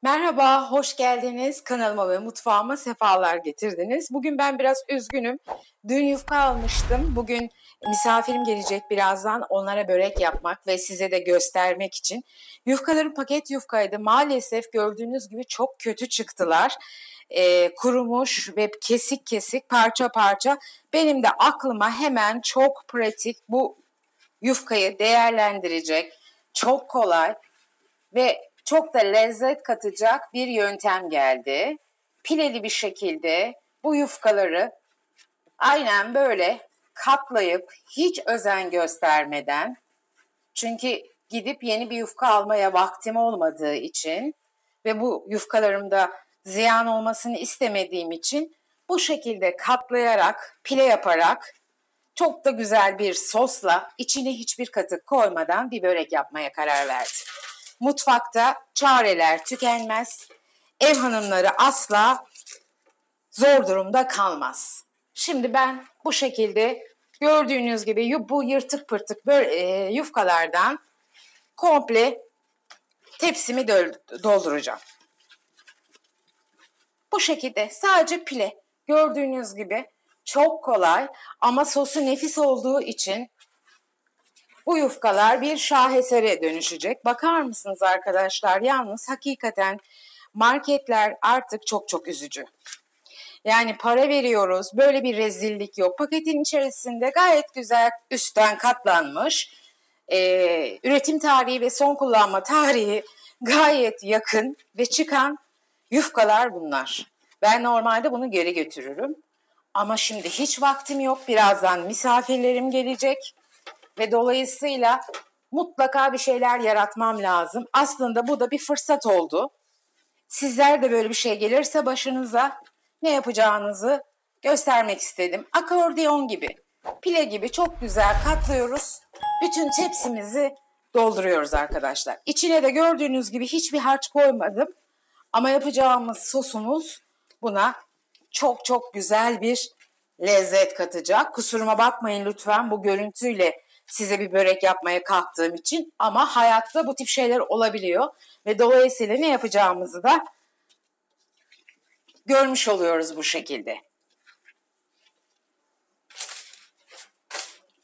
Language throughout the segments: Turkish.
Merhaba, hoş geldiniz. Kanalıma ve mutfağıma sefalar getirdiniz. Bugün ben biraz üzgünüm. Dün yufka almıştım. Bugün misafirim gelecek birazdan. Onlara börek yapmak ve size de göstermek için. Yufkalarım paket yufkaydı. Maalesef gördüğünüz gibi çok kötü çıktılar. Kurumuş ve kesik kesik, parça parça. Benim de aklıma hemen çok pratik bu yufkayı değerlendirecek, çok kolay ve çok da lezzet katacak bir yöntem geldi. Pileli bir şekilde bu yufkaları aynen böyle katlayıp hiç özen göstermeden, çünkü gidip yeni bir yufka almaya vaktim olmadığı için ve bu yufkalarımda ziyan olmasını istemediğim için bu şekilde katlayarak, pile yaparak çok da güzel bir sosla içine hiçbir katık koymadan bir börek yapmaya karar verdim. Mutfakta çareler tükenmez, ev hanımları asla zor durumda kalmaz. Şimdi ben bu şekilde gördüğünüz gibi bu yırtık pırtık yufkalardan komple tepsimi dolduracağım. Bu şekilde sadece pile, gördüğünüz gibi çok kolay ama sosu nefis olduğu için bu yufkalar bir şahesere dönüşecek. Bakar mısınız arkadaşlar? Yalnız hakikaten marketler artık çok üzücü. Yani para veriyoruz, böyle bir rezillik yok. Paketin içerisinde gayet güzel üstten katlanmış, üretim tarihi ve son kullanma tarihi gayet yakın ve çıkan yufkalar bunlar. Ben normalde bunu geri götürürüm. Ama şimdi hiç vaktim yok. Birazdan misafirlerim gelecek. Ve dolayısıyla mutlaka bir şeyler yaratmam lazım. Aslında bu da bir fırsat oldu. Sizler de böyle bir şey gelirse başınıza ne yapacağınızı göstermek istedim. Akordeon gibi, pile gibi çok güzel katlıyoruz. Bütün tepsimizi dolduruyoruz arkadaşlar. İçine de gördüğünüz gibi hiçbir harç koymadım. Ama yapacağımız sosumuz buna çok güzel bir lezzet katacak. Kusuruma bakmayın lütfen bu görüntüyle size bir börek yapmaya kalktığım için, ama hayatta bu tip şeyler olabiliyor ve dolayısıyla ne yapacağımızı da görmüş oluyoruz bu şekilde.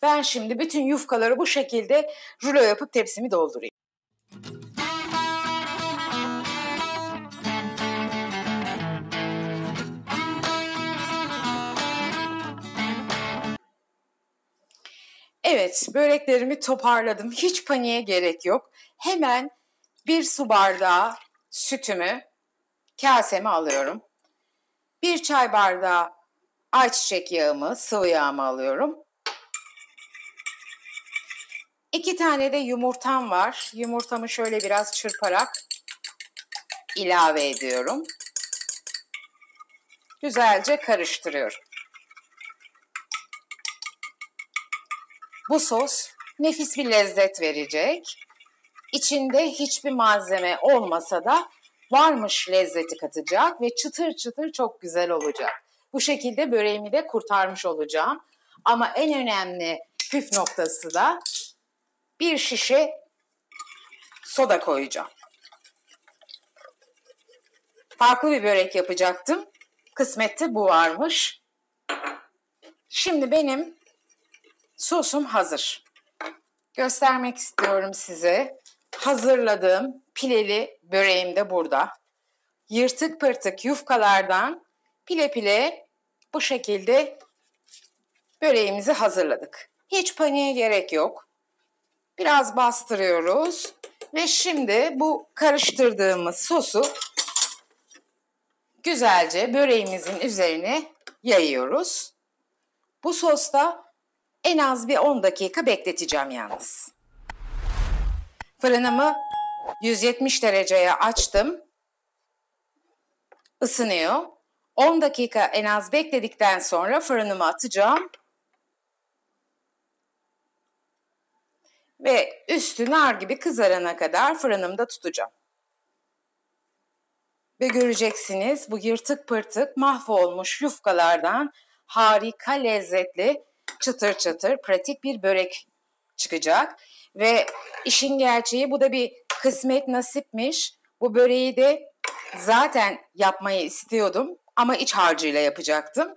Ben şimdi bütün yufkaları bu şekilde rulo yapıp tepsimi doldurayım. Evet, böreklerimi toparladım. Hiç paniğe gerek yok. Hemen bir su bardağı sütümü kaseme alıyorum. Bir çay bardağı ayçiçek yağımı, sıvı yağımı alıyorum. 2 tane de yumurtam var. Yumurtamı şöyle biraz çırparak ilave ediyorum. Güzelce karıştırıyorum. Bu sos nefis bir lezzet verecek. İçinde hiçbir malzeme olmasa da varmış lezzeti katacak ve çıtır çıtır çok güzel olacak. Bu şekilde böreğimi de kurtarmış olacağım. Ama en önemli püf noktası da bir şişe soda koyacağım. Farklı bir börek yapacaktım. Kısmette bu varmış. Şimdi benim sosum hazır. Göstermek istiyorum size. Hazırladığım pileli böreğim de burada. Yırtık pırtık yufkalardan pile bu şekilde böreğimizi hazırladık. Hiç paniğe gerek yok. Biraz bastırıyoruz ve şimdi bu karıştırdığımız sosu güzelce böreğimizin üzerine yayıyoruz. Bu sosta en az bir 10 dakika bekleteceğim yalnız. Fırınımı 170 dereceye açtım. Isınıyor. 10 dakika en az bekledikten sonra fırınıma atacağım. Ve üstü nar gibi kızarana kadar fırınımda tutacağım. Ve göreceksiniz bu yırtık pırtık mahvolmuş yufkalardan harika lezzetli, çıtır çıtır, pratik bir börek çıkacak. Ve işin gerçeği bu da bir kısmet nasipmiş. Bu böreği de Zaten yapmayı istiyordum ama iç harcıyla yapacaktım.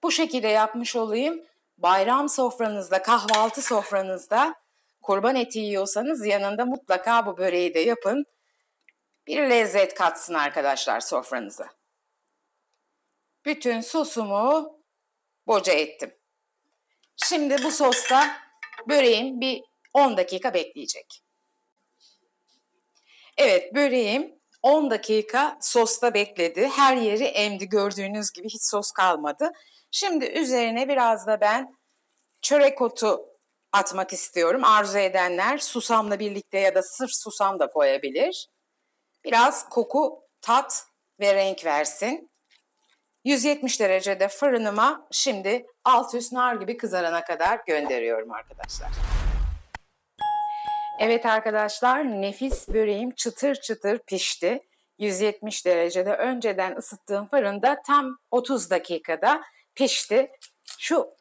Bu şekilde yapmış olayım. Bayram sofranızda, kahvaltı sofranızda kurban eti yiyorsanız yanında mutlaka bu böreği de yapın. Bir lezzet katsın arkadaşlar sofranıza. Bütün sosumu boca ettim. Şimdi bu sosta böreğim bir 10 dakika bekleyecek. Evet, böreğim 10 dakika sosta bekledi. Her yeri emdi, gördüğünüz gibi hiç sos kalmadı. Şimdi üzerine biraz da ben çörek otu atmak istiyorum. Arzu edenler susamla birlikte ya da sırf susam da koyabilir. Biraz koku, tat ve renk versin. 170 derecede fırınıma şimdi alt üst nar gibi kızarana kadar gönderiyorum arkadaşlar. Evet arkadaşlar, nefis böreğim çıtır çıtır pişti. 170 derecede önceden ısıttığım fırında tam 30 dakikada pişti. Şu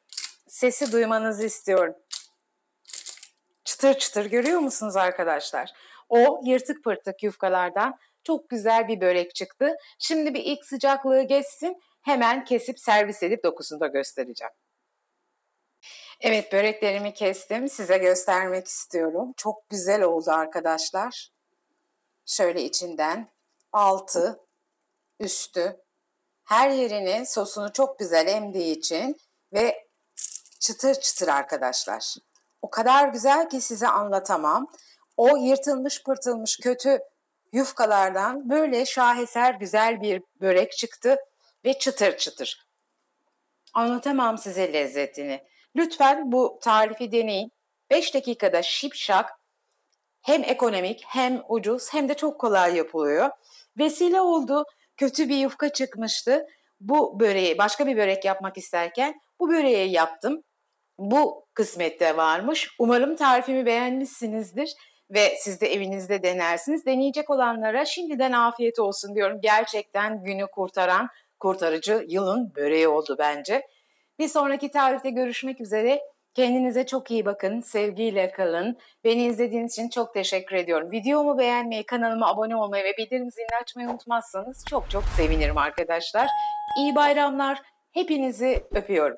sesi duymanızı istiyorum. Çıtır çıtır görüyor musunuz arkadaşlar? O yırtık pırtık yufkalardan çok güzel bir börek çıktı. Şimdi bir ilk sıcaklığı geçsin, hemen kesip servis edip dokusunu da göstereceğim. Evet, böreklerimi kestim. Size göstermek istiyorum. Çok güzel oldu arkadaşlar. Şöyle içinden altı, üstü, her yerini sosunu çok güzel emdiği için ve çıtır çıtır arkadaşlar. O kadar güzel ki size anlatamam. O yırtılmış pırtılmış kötü yufkalardan böyle şaheser güzel bir börek çıktı ve çıtır çıtır. Anlatamam size lezzetini. Lütfen bu tarifi deneyin. 5 dakikada şipşak, hem ekonomik hem ucuz hem de çok kolay yapılıyor. Vesile oldu, kötü bir yufka çıkmıştı. Bu böreği başka bir börek yapmak isterken bu böreği yaptım. Bu kısmette varmış. Umarım tarifimi beğenmişsinizdir ve siz de evinizde denersiniz. Deneyecek olanlara şimdiden afiyet olsun diyorum. Gerçekten günü kurtaran, kurtarıcı yılın böreği oldu bence. Bir sonraki tarifte görüşmek üzere. Kendinize çok iyi bakın, sevgiyle kalın. Beni izlediğiniz için çok teşekkür ediyorum. Videomu beğenmeyi, kanalıma abone olmayı ve bildirim zilini açmayı unutmazsanız çok çok sevinirim arkadaşlar. İyi bayramlar, hepinizi öpüyorum.